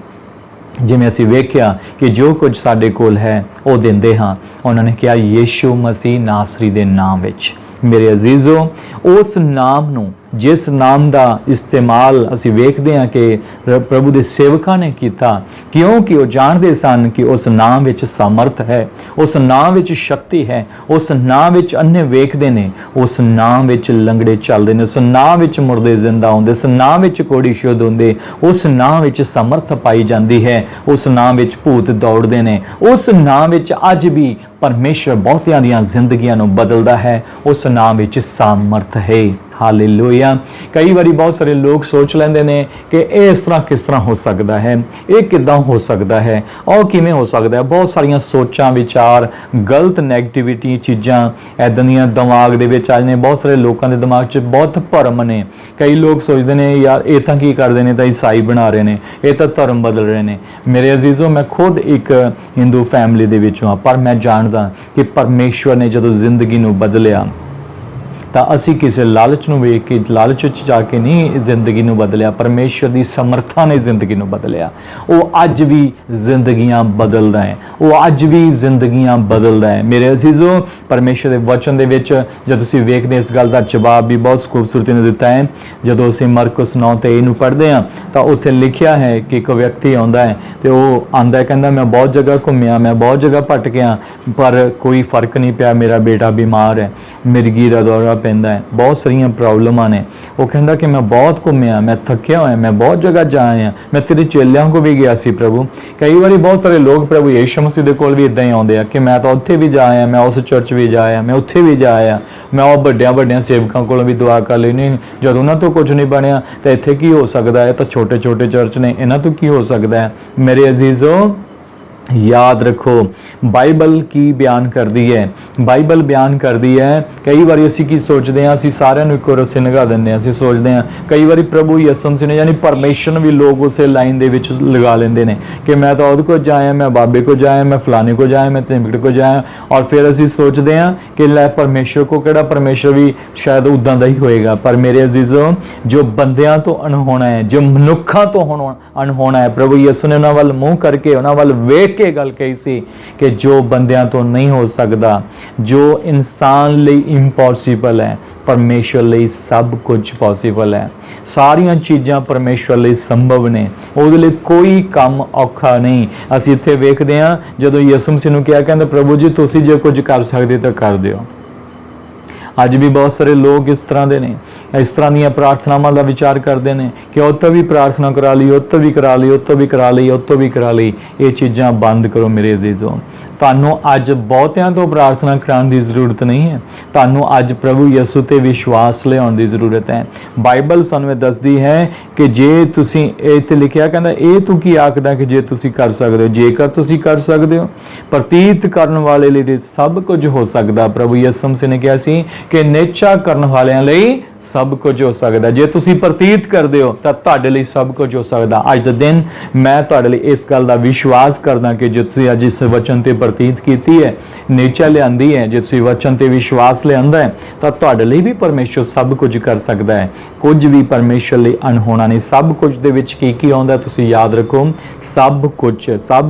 जिवें असीं वेख्या कि जो कुछ साडे कोल है वो दिंदे हाँ। उन्होंने कहा यीशु मसीह नासरी दे नाम विच। मेरे अजीजों, उस नाम नूं, जिस नाम का इस्तेमाल असी वेखते हैं कि प्रभु के सेवकों ने किया, क्योंकि वो जानते सन कि उस नाम विच सामर्थ है, उस नाम विच शक्ति है, उस नाम विच अन्ने वेखते हैं, उस नाम विच लंगड़े चलते हैं, उस नाम विच मुर्दे जिंदा होंदे, उस नाम विच कोड़ी शुद्ध होंदे, उस नाम विच समर्थ पाई जाती है, उस नाम विच भूत दौड़ते हैं, उस नाम विच अज भी परमेश्वर बहुतियां दियां जिंदगियां नूं बदलदा है। उस नाम विच सामर्थ है। हालेलुया। कई बारी बहुत सारे लोग सोच लेंदे ने कि इस तरह किस तरह हो सकता है, ये किदां हो सकता है, और किवें हो सकता है। बहुत सारियां सोचां, विचार, गलत नैगेटिविटी चीज़ां इदां दियां दिमाग दे विच आ जाने। बहुत सारे लोगों के दिमाग 'च बहुत भरम ने। कई लोग सोचते हैं यार ये तां की करदे ने, तां ईसाई बना रहे हैं, ये तां धर्म बदल रहे हैं। मेरे अजीजों, मैं खुद एक हिंदू फैमिली दे विचों हां, पर मैं जानदा कि परमेश्वर ने जदों जिंदगी नूं बदलिया ਤਾਂ ਅਸੀਂ ਕਿਸੇ ਲਾਲਚ ਨੂੰ ਵੇਖ ਕੇ, ਲਾਲਚ ਵਿੱਚ ਜਾ ਕੇ ਨਹੀਂ ਜ਼ਿੰਦਗੀ ਨੂੰ ਬਦਲਿਆ। ਪਰਮੇਸ਼ਵਰ ਦੀ ਸਮਰੱਥਾ ਨੇ ਜ਼ਿੰਦਗੀ ਨੂੰ ਬਦਲਿਆ। ਉਹ ਅੱਜ ਵੀ ਜ਼ਿੰਦਗੀਆਂ ਬਦਲਦਾ ਹੈ, ਉਹ ਅੱਜ ਵੀ ਜ਼ਿੰਦਗੀਆਂ ਬਦਲਦਾ ਹੈ। ਮੇਰੇ ਅਜ਼ੀਜ਼ੋ, ਪਰਮੇਸ਼ਵਰ ਦੇ ਵਚਨ ਦੇ ਵਿੱਚ ਜਦ ਤੁਸੀਂ ਵੇਖਦੇ ਇਸ ਗੱਲ ਦਾ ਜਵਾਬ ਵੀ ਬਹੁਤ ਖੂਬਸੂਰਤੀ ਨਾਲ ਦਿੱਤਾ ਹੈ। ਜਦੋਂ ਅਸੀਂ ਮਰਕਸ 9:23 ਨੂੰ ਪੜ੍ਹਦੇ ਹਾਂ ਤਾਂ ਉੱਥੇ ਲਿਖਿਆ ਹੈ ਕਿ ਇੱਕ ਵਿਅਕਤੀ ਆਉਂਦਾ ਹੈ ਤੇ ਉਹ ਆਂਦਾ ਕਹਿੰਦਾ ਮੈਂ ਬਹੁਤ ਜਗ੍ਹਾ ਘੁੰਮਿਆ, ਮੈਂ ਬਹੁਤ ਜਗ੍ਹਾ ਭਟਕਿਆ, ਪਰ ਕੋਈ ਫਰਕ ਨਹੀਂ ਪਿਆ। ਮੇਰਾ ਬੇਟਾ ਬਿਮਾਰ ਹੈ, ਮਿਰਗੀ ਦਾ ਦੌਰਾ ਪੈਂਦਾ ਹੈ, ਬਹੁਤ ਸਾਰੀਆਂ ਪ੍ਰੋਬਲਮਾਂ ਨੇ। ਉਹ ਕਹਿੰਦਾ ਕਿ ਮੈਂ ਬਹੁਤ ਘੁੰਮਿਆ, ਮੈਂ ਥੱਕਿਆ ਹੋਇਆ, ਮੈਂ ਬਹੁਤ ਜਗ੍ਹਾ ਜਾ ਆਇਆ, ਮੈਂ ਤੇਰੇ ਚੇਲਿਆਂ ਕੋਲ ਵੀ ਗਿਆ ਸੀ ਪ੍ਰਭੂ। ਕਈ ਵਾਰੀ ਬਹੁਤ ਸਾਰੇ ਲੋਕ ਪ੍ਰਭੂ ਯਿਸੂ ਮਸੀਹ ਦੇ ਕੋਲ ਵੀ ਇਦਾਂ ਹੀ ਆਉਂਦੇ ਆ ਕਿ ਮੈਂ ਤਾਂ ਉੱਥੇ ਵੀ ਜਾ ਆਇਆ, ਮੈਂ ਉਸ ਚਰਚ ਵੀ ਜਾ ਆਇਆ, ਮੈਂ ਉੱਥੇ ਵੀ ਜਾ ਆਇਆ, ਮੈਂ ਉਹ ਵੱਡਿਆਂ ਸੇਵਕਾਂ ਕੋਲ ਵੀ ਦੁਆ ਕਰ ਲਈ। ਨਹੀਂ, ਜਦ ਉਹਨਾਂ ਤੋਂ ਕੁਝ ਨਹੀਂ ਬਣਿਆ ਤਾਂ ਇੱਥੇ ਕੀ ਹੋ ਸਕਦਾ ਹੈ? ਤਾਂ ਛੋਟੇ ਚਰਚ ਨੇ, ਇਹਨਾਂ ਤੋਂ ਕੀ ਹੋ ਸਕਦਾ ਹੈ? ਮੇਰੇ ਅਜ਼ੀਜ਼ੋ, याद रखो बाइबल की बयान करती है, बाइबल बयान करती है। कई बार असी की सोचते हैं, असी सारे इको रस्से लगा देंगे, असी सोचते हैं कई बार प्रभु यीशु मसीह ने यानी परमेश्वर भी लोग उस लाइन दे विच लगा लेंगे ने कि मैं तो उहदे को जाया, मैं बाबे को जाया, मैं फलाने को जाया, मैं ढिमकड़ को जाया, और फिर असी सोचते हैं कि लै परमेश्वर को किहड़ा, परमेश्वर भी शायद उदां दा ही होएगा। पर मेरे अजीजों, जो बंदियां तो अनहोना है, जो मनुखां तो अनहोना है, प्रभु यीशु ने उन्हां वल मूँह करके उन्हां वल वेख के गल कही सी कि जो बंदियां तो नहीं हो सकता, जो इंसान ਲਈ इंपॉसिबल है, परमेश्वर ਲਈ सब कुछ पॉसिबल है। सारियां चीज़ां परमेश्वर ਲਈ संभव ने, ਉਹਦੇ ਲਈ कोई काम औखा नहीं। ਅਸੀਂ ਇੱਥੇ ਵੇਖਦੇ ਹਾਂ ਜਦੋਂ ਯਿਸੂ ਮਸੀਹ ਨੂੰ ਕਿਹਾ, ਕਹਿੰਦਾ प्रभु जी ਤੁਸੀਂ ਜੇ ਕੁਝ ਕਰ ਸਕਦੇ ਤਾਂ ਕਰ ਦਿਓ। ਅੱਜ भी बहुत सारे लोग इस तरह के ने, इस तरह ਦੀਆਂ प्रार्थनावां ਦਾ विचार करते हैं कि उत्तों भी प्रार्थना करा ली, उत्तों भी करा ली, उत्तों भी करा ली, उत्तों भी करा ली। ये चीज़ां बंद करो मेरे अजीजों। ਤੁਹਾਨੂੰ ਅੱਜ ਬਹੁਤਿਆਂ ਤੋਂ ਪ੍ਰਾਰਥਨਾ ਕਰਾਉਣ ਦੀ ਜ਼ਰੂਰਤ ਨਹੀਂ ਹੈ, ਤੁਹਾਨੂੰ ਅੱਜ ਪ੍ਰਭੂ ਯਿਸੂ ਤੇ ਵਿਸ਼ਵਾਸ ਲਿਆਉਣ ਦੀ ਜ਼ਰੂਰਤ ਹੈ। ਬਾਈਬਲ ਸਾਨੂੰ ਇਹ ਦੱਸਦੀ ਹੈ ਕਿ ਜੇ ਤੁਸੀਂ, ਇੱਥੇ ਲਿਖਿਆ ਕਹਿੰਦਾ ਇਹ ਤੂੰ ਕੀ ਆਖਦਾ ਕਿ ਜੇ ਤੁਸੀਂ ਕਰ ਸਕਦੇ ਹੋ, ਜੇਕਰ ਤੁਸੀਂ ਕਰ ਸਕਦੇ ਹੋ, ਪ੍ਰਤੀਤ ਕਰਨ ਵਾਲੇ ਲਈ ਸਭ ਕੁਝ ਹੋ ਸਕਦਾ। ਪ੍ਰਭੂ ਯਿਸੂ ਮਸੀਹ ਨੇ ਕਿਹਾ ਸੀ ਕਿ ਨੇਚਾ ਕਰਨ ਵਾਲਿਆਂ ਲਈ सब कुछ हो सकता। जे तुसी प्रतीत करते हो तो तुहाडे लई सब कुछ हो सकता। अज दे दिन मैं तुहाडे लई इस गल दा विश्वास करदा कि जे तुसी अज इस वचन ते प्रतीत कीती है, नेचा लिआंदी है, जे तुसी वचन ते विश्वास लिआंदा है, तो तुहाडे लई भी परमेश्वर सब कुछ कर सकता है। कुछ भी परमेश्वर लई अनहोना नहीं। सब कुछ दे विच की आउंदा, तुसी याद रखो, सब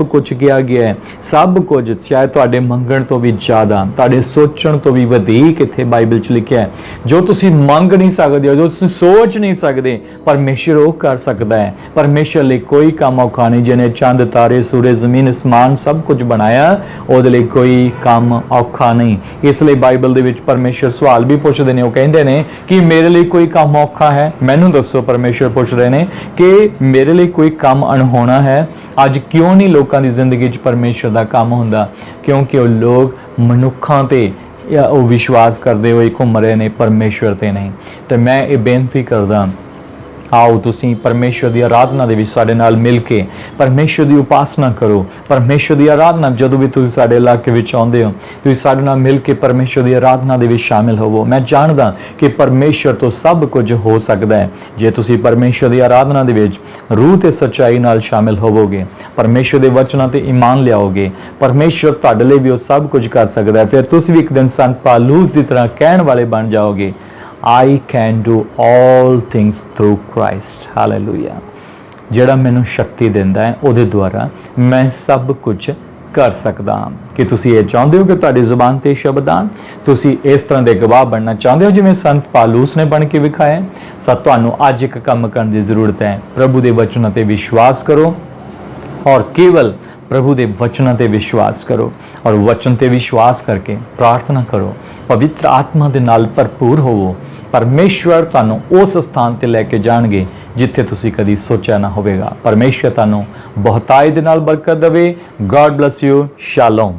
कुछ किया गया है। सब कुछ चाहे तुहाडे मंगण तो भी ज़्यादा, तुहाडे सोचण तो भी वधीक इत्थे बाइबल च लिखिया है। जो तुसी मंग नहीं सकते, जो तुम सोच नहीं सकते, परमेश्वर वो कर सकता है। परमेश्वर लिए कोई काम औखा नहीं। जिन्हें चंद तारे सूरज जमीन आसमान सब कुछ बनाया, ਉਹਦੇ ਲਈ कोई काम औखा नहीं। इसलिए बाइबल ਦੇ ਵਿੱਚ परमेश्वर सवाल भी ਪੁੱਛਦੇ ਨੇ, ਉਹ ਕਹਿੰਦੇ ਨੇ कि मेरे लिए कोई काम औखा है, मैनू दसो। परमेश्वर पुछ रहे हैं कि मेरे लिए कोई काम अनहोना है। ਅੱਜ क्यों नहीं लोगों की जिंदगी च परमेश्वर का काम ਹੁੰਦਾ? क्योंकि वो लोग मनुखों ते या वो विश्वास करते हुए घूम रहे हैं, परमेश्वर ते नहीं। तो मैं ये बेनती करदा, आओ तुसी परमेश्वर की आराधना दे विच साडे नाल मिल के परमेश्वर की उपासना करो। परमेश्वर की आराधना जदों भी तुसी साडे इलाके विच आउंदे हो, तुसी साडे नाल मिल के परमेश्वर की आराधना दे विच शामिल होवो। मैं जानदा कि परमेश्वर तो सब कुछ हो सकता है जे तुसी परमेश्वर की आराधना दे विच रूह ते सच्चाई नाल शामिल होवोगे, परमेश्वर के वचनां ते ईमान लियाओगे, परमेश्वर तुहाडे लई भी वो सब कुछ कर सकता है। फिर तुसी भी एक दिन संत पालूस की तरह कहण वाले बन जाओगे, I can do all things through Christ, hallelujah. ਜਿਹੜਾ ਮੈਨੂੰ शक्ति ਦਿੰਦਾ ਹੈ, ਉਹਦੇ ਦੁਆਰਾ मैं सब कुछ कर सकता हाँ। कि तुसी ये चाहते हो कि तुहाडी जुबान ते शब्द आन, तुसी इस तरह के गवाह बनना चाहते हो जिवें संत पालूस ने बन के विखाया। तुहानूं अज एक काम करने की जरूरत है, प्रभु के वचनों ते विश्वास करो और केवल प्रभु के वचनों ते विश्वास करो और वचन ते विश्वास करके प्रार्थना करो। पवित्र आत्मा के नाल भरपूर होवो। परमेश्वर तुहानूं उस स्थान ते लैके जाणगे जिथे तुसी कदी सोचा ना होवेगा। परमेश्वर तुहानूं बहुताई दे नाल बरकत देवे। God bless you. शालोम।